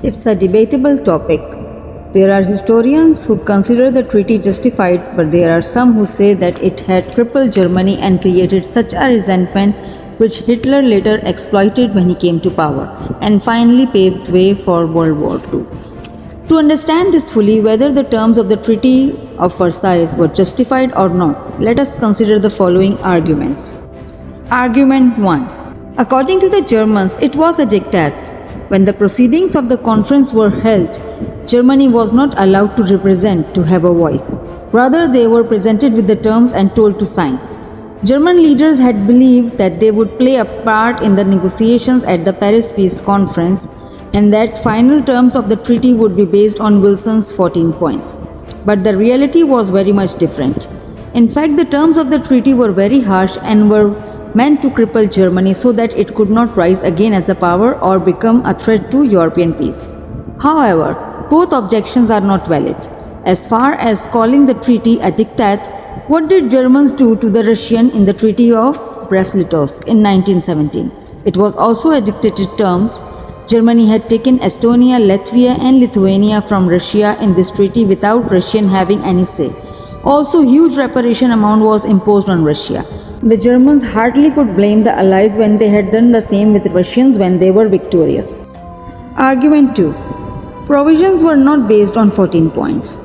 It's a debatable topic. There are historians who consider the treaty justified, but there are some who say that it had crippled Germany and created such a resentment which Hitler later exploited when he came to power, and finally paved way for World War II. To understand this fully, whether the terms of the Treaty of Versailles were justified or not, let us consider the following arguments. Argument 1. According to the Germans, it was a diktat. When the proceedings of the conference were held, Germany was not allowed to represent, to have a voice. Rather, they were presented with the terms and told to sign. German leaders had believed that they would play a part in the negotiations at the Paris Peace Conference and that final terms of the treaty would be based on Wilson's 14 points. But the reality was very much different. In fact, the terms of the treaty were very harsh and were meant to cripple Germany so that it could not rise again as a power or become a threat to European peace. However, both objections are not valid. As far as calling the treaty a diktat, what did Germans do to the Russians in the Treaty of Brest-Litovsk in 1917? It was also a dictated terms. Germany had taken Estonia, Latvia and Lithuania from Russia in this treaty without Russian having any say. Also, huge reparation amount was imposed on Russia. The Germans hardly could blame the Allies when they had done the same with Russians when they were victorious. Argument 2. Provisions were not based on 14 points.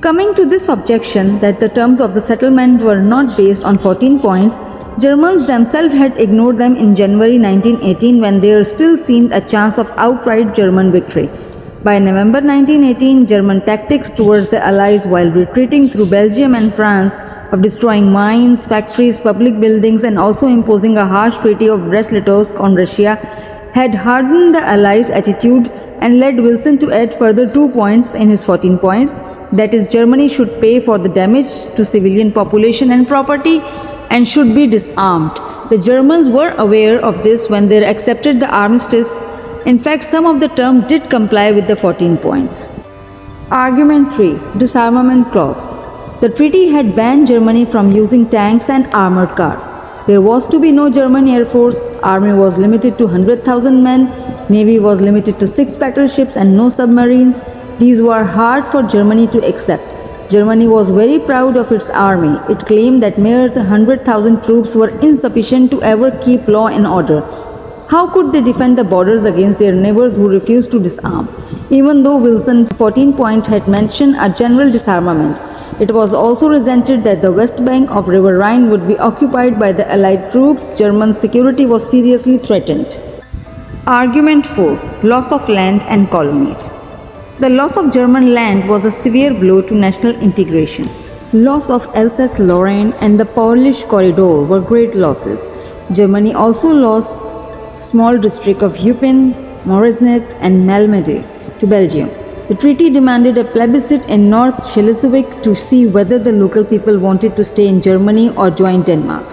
Coming to this objection that the terms of the settlement were not based on 14 points, Germans themselves had ignored them in January 1918 when there still seemed a chance of outright German victory. By November 1918, German tactics towards the Allies while retreating through Belgium and France of destroying mines, factories, public buildings and also imposing a harsh treaty of Brest-Litovsk on Russia had hardened the Allies' attitude and led Wilson to add further 2 points in his 14 points, that is, Germany should pay for the damage to civilian population and property and should be disarmed. The Germans were aware of this when they accepted the armistice. In fact, some of the terms did comply with the 14 points. Argument 3. Disarmament Clause. The treaty had banned Germany from using tanks and armored cars. There was to be no German Air Force, army was limited to 100,000 men, navy was limited to 6 battleships and no submarines. These were hard for Germany to accept. Germany was very proud of its army. It claimed that mere 100,000 troops were insufficient to ever keep law and order. How could they defend the borders against their neighbors who refused to disarm? Even though Wilson's 14 point had mentioned a general disarmament, it was also resented that the west bank of River Rhine would be occupied by the Allied troops. German security was seriously threatened. Argument 4. Loss of land and colonies. The loss of German land was a severe blow to national integration. Loss of Alsace-Lorraine and the Polish corridor were great losses. Germany also lost small district of Eupen, Moresnet and Malmedy to Belgium. The treaty demanded a plebiscite in North Schleswig to see whether the local people wanted to stay in Germany or join Denmark.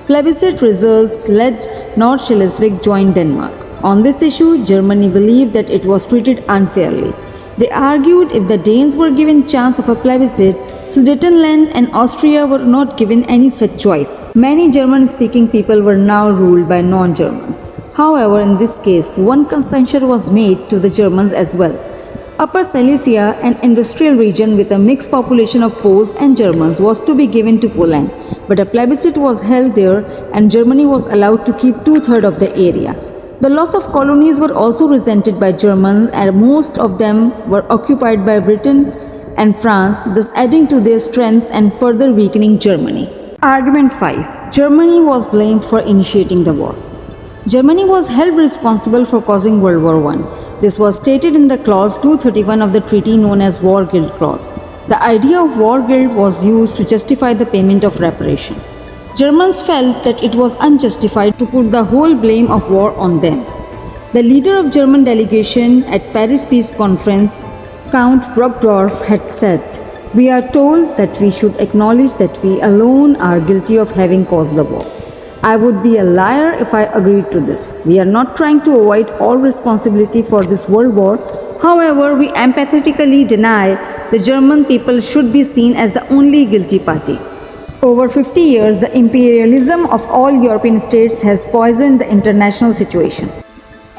Plebiscite results led North Schleswig join Denmark. On this issue, Germany believed that it was treated unfairly. They argued if the Danes were given chance of a plebiscite, Sudetenland and Austria were not given any such choice. Many German-speaking people were now ruled by non-Germans. However, in this case, one concession was made to the Germans as well. Upper Silesia, an industrial region with a mixed population of Poles and Germans, was to be given to Poland, but a plebiscite was held there and Germany was allowed to keep 2/3 of the area. The loss of colonies were also resented by Germans and most of them were occupied by Britain and France, thus adding to their strengths and further weakening Germany. Argument 5. Germany was blamed for initiating the war. Germany was held responsible for causing World War I. This was stated in the clause 231 of the treaty known as War Guilt Clause. The idea of war guilt was used to justify the payment of reparation. Germans felt that it was unjustified to put the whole blame of war on them. The leader of German delegation at Paris Peace Conference, Count Brockdorff, had said, "We are told that we should acknowledge that we alone are guilty of having caused the war. I would be a liar if I agreed to this. We are not trying to avoid all responsibility for this world war. However, we empathetically deny the German people should be seen as the only guilty party. Over 50 years, the imperialism of all European states has poisoned the international situation."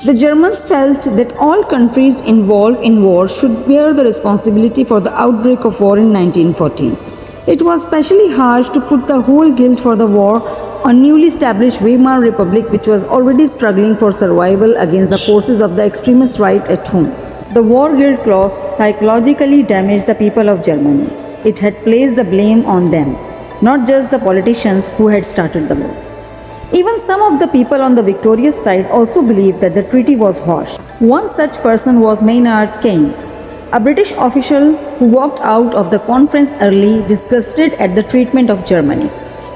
The Germans felt that all countries involved in war should bear the responsibility for the outbreak of war in 1914. It was especially harsh to put the whole guilt for the war on newly established Weimar Republic, which was already struggling for survival against the forces of the extremist right at home. The war guilt clause psychologically damaged the people of Germany. It had placed the blame on them, not just the politicians who had started the war. Even some of the people on the victorious side also believed that the treaty was harsh. One such person was Maynard Keynes, a British official who walked out of the conference early, disgusted at the treatment of Germany.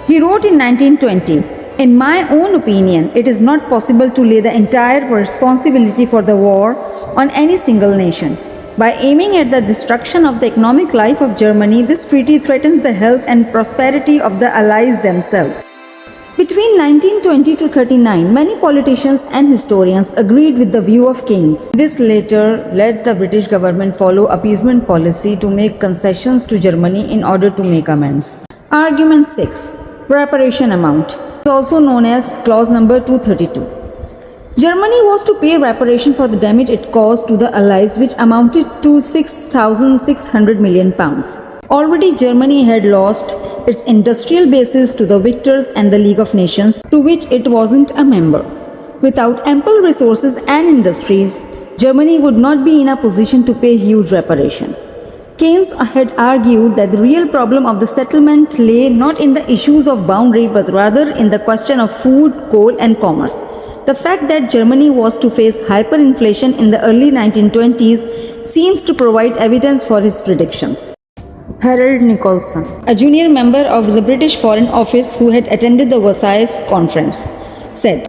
He wrote in 1920, "In my own opinion, it is not possible to lay the entire responsibility for the war on any single nation. By aiming at the destruction of the economic life of Germany, this treaty threatens the health and prosperity of the Allies themselves." Between 1920 to 39, many politicians and historians agreed with the view of Keynes. This later led the British government follow appeasement policy to make concessions to Germany in order to make amends. Argument 6. Reparation amount, also known as clause number 232. Germany was to pay reparation for the damage it caused to the Allies, which amounted to £6,600 million. Already Germany had lost its industrial basis to the victors and the League of Nations, to which it wasn't a member. Without ample resources and industries, Germany would not be in a position to pay huge reparation. Keynes had argued that the real problem of the settlement lay not in the issues of boundary but rather in the question of food, coal and commerce. The fact that Germany was to face hyperinflation in the early 1920s seems to provide evidence for his predictions. Harold Nicolson, a junior member of the British Foreign Office who had attended the Versailles conference, said,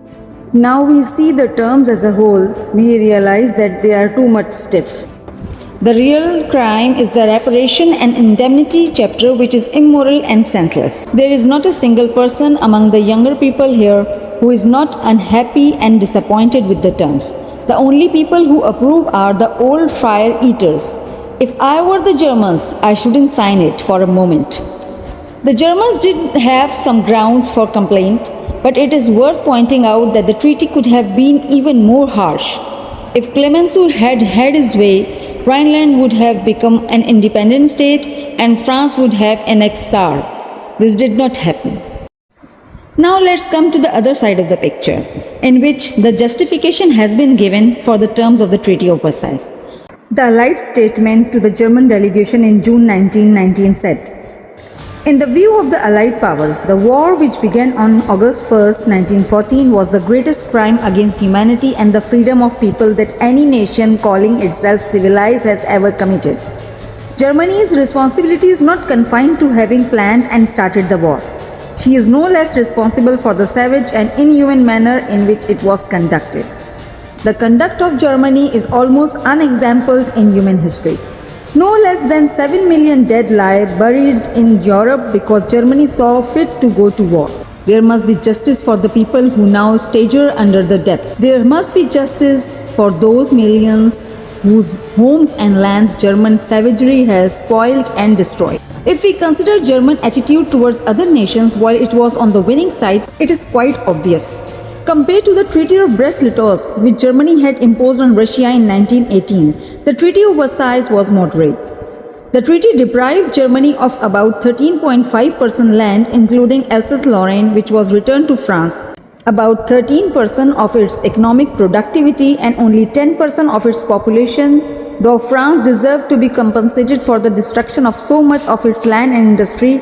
"Now we see the terms as a whole, we realize that they are too much stiff. The real crime is the reparation and indemnity chapter, which is immoral and senseless. There is not a single person among the younger people here who is not unhappy and disappointed with the terms. The only people who approve are the old fire eaters. If I were the Germans, I shouldn't sign it for a moment." The Germans did have some grounds for complaint, but it is worth pointing out that the treaty could have been even more harsh. If Clemenceau had had his way, Rhineland would have become an independent state and France would have annexed Saar. This did not happen. Now let's come to the other side of the picture, in which the justification has been given for the terms of the Treaty of Versailles. The Allied statement to the German delegation in June 1919 said, "In the view of the Allied powers, the war which began on August 1, 1914 was the greatest crime against humanity and the freedom of people that any nation calling itself civilized has ever committed. Germany's responsibility is not confined to having planned and started the war. She is no less responsible for the savage and inhuman manner in which it was conducted. The conduct of Germany is almost unexampled in human history. No less than 7 million dead lie buried in Europe because Germany saw fit to go to war. There must be justice for the people who now stagger under the debt. There must be justice for those millions whose homes and lands German savagery has spoiled and destroyed. If we consider German attitude towards other nations while it was on the winning side, it is quite obvious. Compared to the Treaty of Brest-Litovsk, which Germany had imposed on Russia in 1918, the Treaty of Versailles was moderate. The treaty deprived Germany of about 13.5% land, including Alsace-Lorraine, which was returned to France, about 13% of its economic productivity and only 10% of its population, though France deserved to be compensated for the destruction of so much of its land and industry.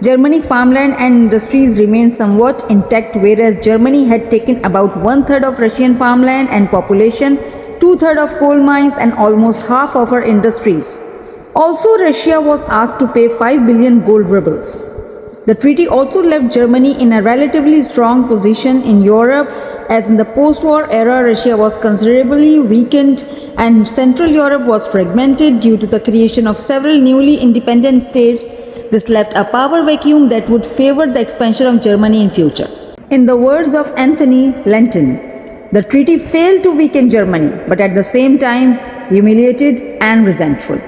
Germany farmland and industries remained somewhat intact, whereas Germany had taken about 1/3 of Russian farmland and population, 2/3 of coal mines and almost half of her industries. Also, Russia was asked to pay 5 billion gold rubles. The treaty also left Germany in a relatively strong position in Europe, as in the post-war era Russia was considerably weakened and Central Europe was fragmented due to the creation of several newly independent states. This left a power vacuum that would favor the expansion of Germany in future. In the words of Anthony Lenton, the treaty failed to weaken Germany, but at the same time humiliated and resentful.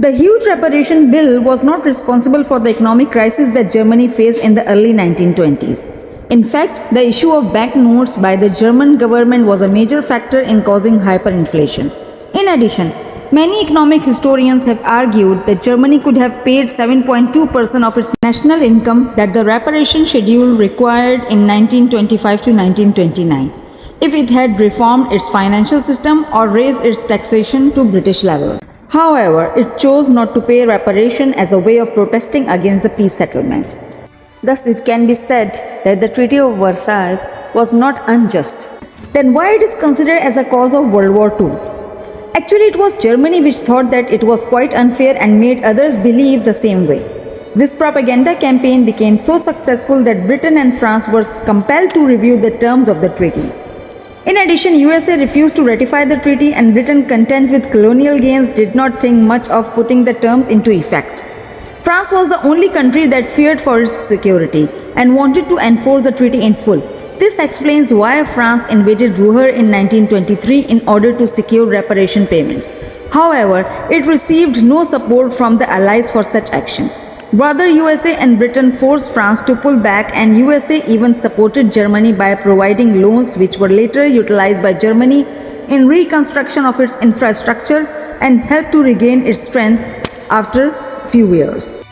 The huge reparation bill was not responsible for the economic crisis that Germany faced in the early 1920s. In fact, the issue of banknotes by the German government was a major factor in causing hyperinflation. In addition, many economic historians have argued that Germany could have paid 7.2% of its national income that the reparation schedule required in 1925 to 1929 if it had reformed its financial system or raised its taxation to British level. However, it chose not to pay reparation as a way of protesting against the peace settlement. Thus, it can be said that the Treaty of Versailles was not unjust. Then why it is considered as a cause of World War II? Actually, it was Germany which thought that it was quite unfair and made others believe the same way. This propaganda campaign became so successful that Britain and France were compelled to review the terms of the treaty. In addition, USA refused to ratify the treaty, and Britain, content with colonial gains, did not think much of putting the terms into effect. France was the only country that feared for its security and wanted to enforce the treaty in full. This explains why France invaded Ruhr in 1923 in order to secure reparation payments. However, it received no support from the Allies for such action. Rather, USA and Britain forced France to pull back, and USA even supported Germany by providing loans which were later utilized by Germany in reconstruction of its infrastructure and helped to regain its strength after few years.